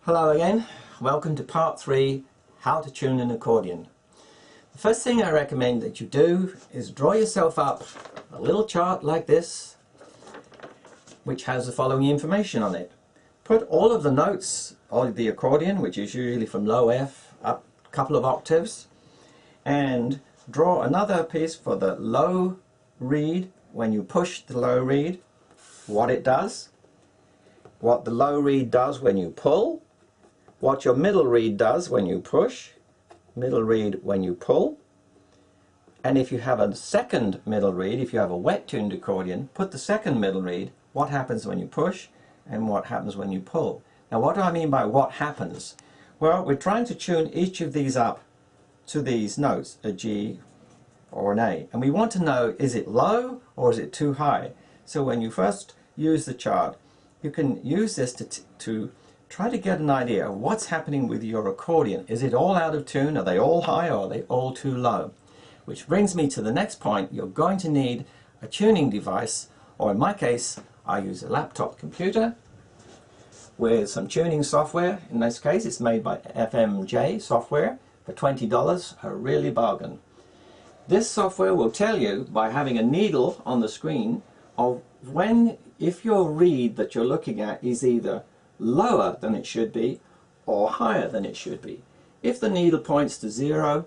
Hello again, welcome to part 3, how to tune an accordion. The first thing I recommend that you do is draw yourself up a little chart like this, which has the following information on it. Put all of the notes of the accordion, which is usually from low F up a couple of octaves, and draw another piece for the low reed when you push the low reed, what it does, what the low reed does when you pull, what your middle reed does when you push, middle reed when you pull, and if you have a second middle reed, if you have a wet tuned accordion, put the second middle reed, what happens when you push and what happens when you pull. Now what do I mean by what happens? Well, we're trying to tune each of these up to these notes, a G or an A, and we want to know, is it low or is it too high? So when you first use the chart, you can use this to try to get an idea of what's happening with your accordion. Is it all out of tune? Are they all high or are they all too low? Which brings me to the next point. You're going to need a tuning device, or in my case, I use a laptop computer with some tuning software. In this case, it's made by FMJ software for $20, a really bargain. This software will tell you, by having a needle on the screen, of if your reed that you're looking at is either lower than it should be or higher than it should be. If the needle points to 0,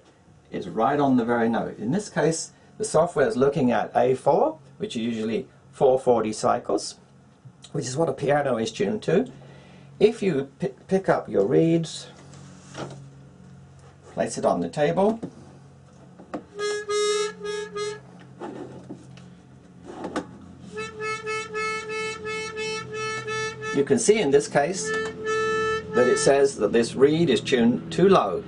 it's right on the very note. In this case, the software is looking at A4, which is usually 440 cycles, which is what a piano is tuned to. If you pick up your reeds, place it on the table, you can see in this case that it says that this reed is tuned too low.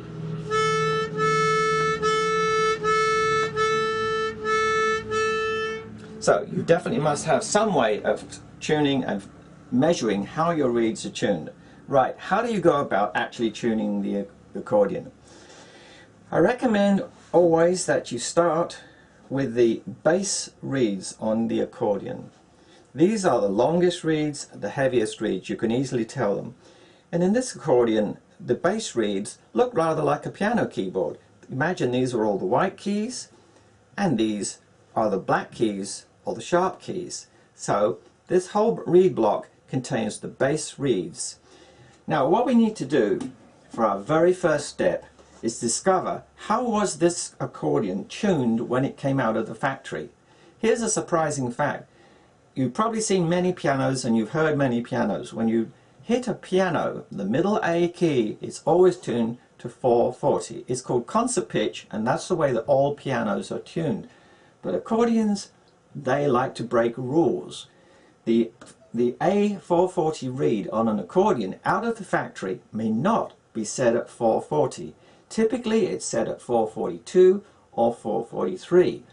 So you definitely must have some way of tuning and measuring how your reeds are tuned. Right, how do you go about actually tuning the accordion? I recommend always that you start with the bass reeds on the accordion. These are the longest reeds, the heaviest reeds, you can easily tell them. And in this accordion, the bass reeds look rather like a piano keyboard. Imagine these are all the white keys, and these are the black keys, or the sharp keys. So this whole reed block contains the bass reeds. Now what we need to do for our very first step is discover how was this accordion tuned when it came out of the factory. Here's a surprising fact. You've probably seen many pianos and you've heard many pianos. When you hit a piano, the middle A key is always tuned to 440. It's called concert pitch, and that's the way that all pianos are tuned. But accordions, they like to break rules. The A440 reed on an accordion out of the factory may not be set at 440. Typically it's set at 442 or 443.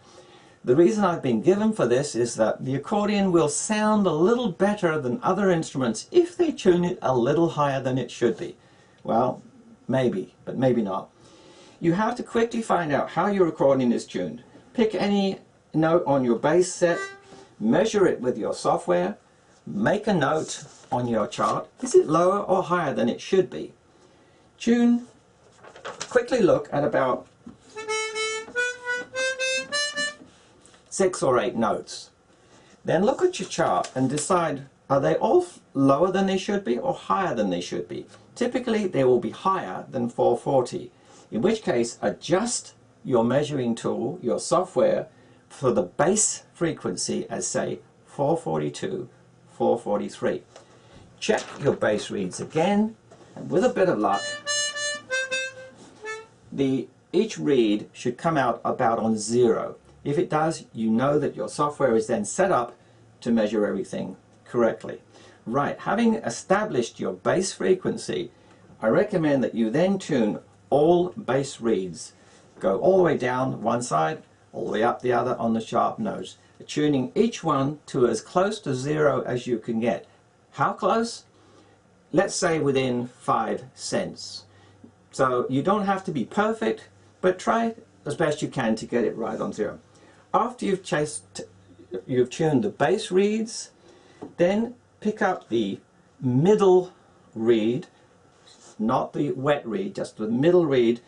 The reason I've been given for this is that the accordion will sound a little better than other instruments if they tune it a little higher than it should be. Well, maybe, but maybe not. You have to quickly find out how your accordion is tuned. Pick any note on your bass set, measure it with your software, make a note on your chart. Is it lower or higher than it should be? Tune, quickly look at about 6 or 8 notes. Then look at your chart and decide, are they all lower than they should be or higher than they should be? Typically they will be higher than 440, in which case adjust your measuring tool, your software, for the bass frequency as say 442, 443. Check your bass reeds again, and with a bit of luck each reed should come out about on 0. If it does, you know that your software is then set up to measure everything correctly. Right, having established your bass frequency, I recommend that you then tune all bass reeds. Go all the way down one side, all the way up the other on the sharp notes, tuning each one to as close to 0 as you can get. How close? Let's say within 5 cents. So you don't have to be perfect, but try as best you can to get it right on 0. After you've tuned the bass reeds, then pick up the middle reed, not the wet reed, just the middle reed,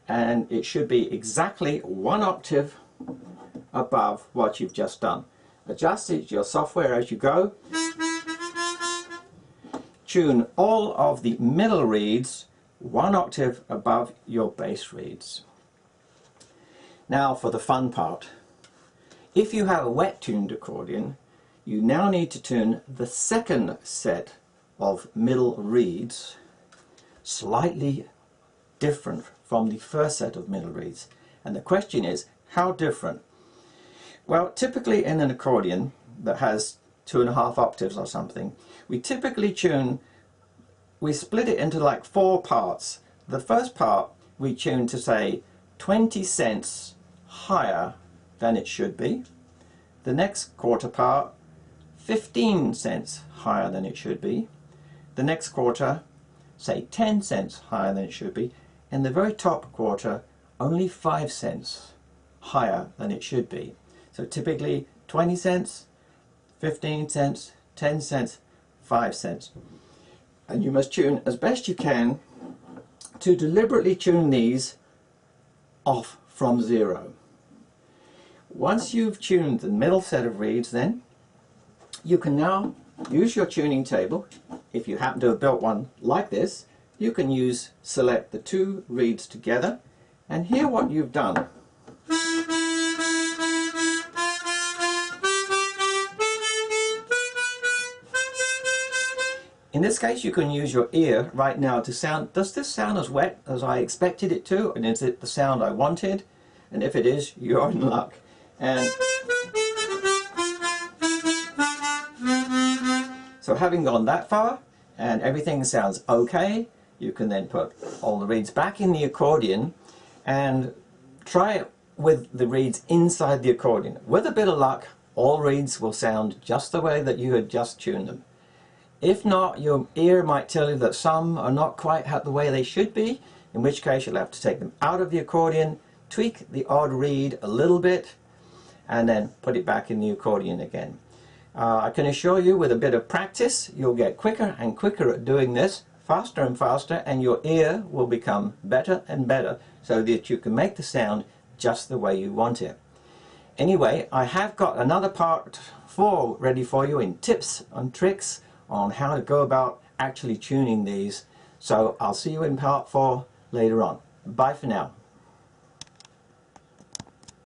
and it should be exactly 1 octave above what you've just done. Adjust your software as you go. Tune all of the middle reeds 1 octave above your bass reeds. Now for the fun part. If you have a wet tuned accordion, you now need to tune the second set of middle reeds slightly different from the first set of middle reeds. And the question is, how different? Well, typically in an accordion that has 2.5 octaves or something, we typically split it into like 4 parts. The first part we tune to say 20 cents higher than it should be. The next quarter part 15 cents higher than it should be. The next quarter, say 10 cents higher than it should be. And the very top quarter, only 5 cents higher than it should be. So typically 20 cents, 15 cents, 10 cents, 5 cents. And you must tune as best you can to deliberately tune these off from 0. Once you've tuned the middle set of reeds, then you can now use your tuning table. If you happen to have built one like this, you can select the 2 reeds together and hear what you've done. In this case, you can use your ear right now to sound, does this sound as wet as I expected it to? And is it the sound I wanted? And if it is, you're in luck. And so having gone that far and everything sounds okay, you can then put all the reeds back in the accordion and try it with the reeds inside the accordion. With a bit of luck, all reeds will sound just the way that you had just tuned them. If not, your ear might tell you that some are not quite the way they should be, in which case you'll have to take them out of the accordion, tweak the odd reed a little bit, and then put it back in the accordion again. I can assure you, with a bit of practice, you'll get quicker and quicker at doing this, faster and faster, and your ear will become better and better so that you can make the sound just the way you want it. Anyway, I have got another part 4 ready for you in tips and tricks on how to go about actually tuning these. So I'll see you in part 4 later on. Bye for now.